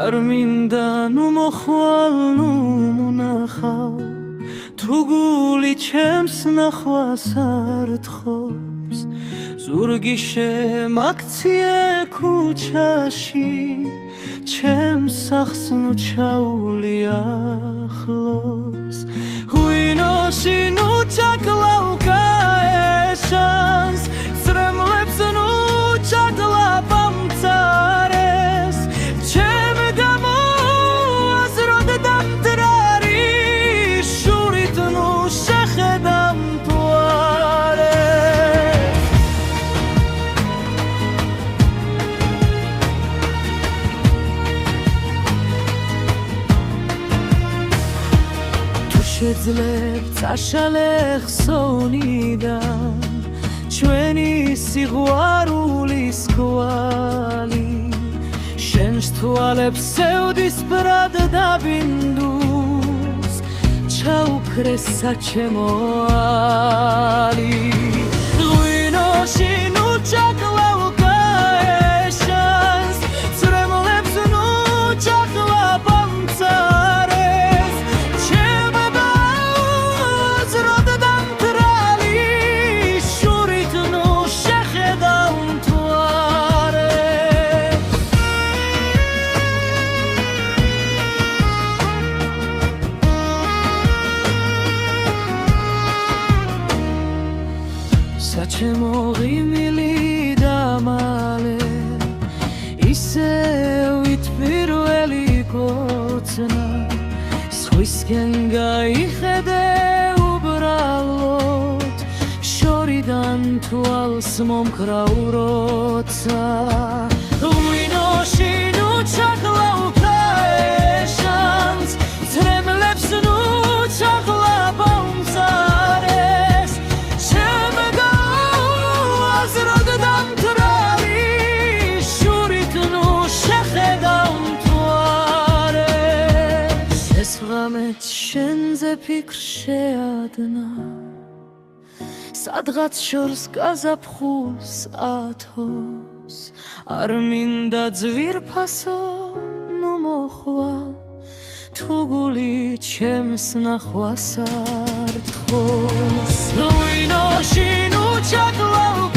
არ მინდა ნუ მოხვალ ნუ მონახავ თუ გული ჩემს ნახვას არ თხოვს ზურგი შემაქციე ქუჩაში ჩემს სახლს ნუ ჩაული ახლოს ღვინოში ნუ ჩაკლავ გაეშანს წრემლებს ნუ ჩაკლა ბამწარეს ჩემ გამოაზროდ დამტრარი შურით ნუ შეხედამ შეძლებ წაშალე ხსოვნიდან ჩვენი სიყვარულის კვალი შენს თვალებს სევდისფრად დაბინდუს ჩაუქრე საჩემო ალი ღვინოში ნუ ჩაკლავ გაეშანს წრემლებს ნუ ჩაკლა ბამწარეს საჩემო ღიმილი დამალე ისევ ითფირველი კოცნა სხვისკენ გაიხედე უბრალოდ შორიდან თვალს მომკრავ როცა ღვინოში ნუ ჩაკლავ გაეშანს წრემლებს ნუ ჩაკლა ბამწარეს შენზე ფიქრ შეადნა სადღაც შორს გაზაფხულს ათოს არ მინდა ძვირფასო ნუ მოხვალ თუ გული ჩემს ნახვას არ თხოვს ღვინოში ნუ ჩაკლავ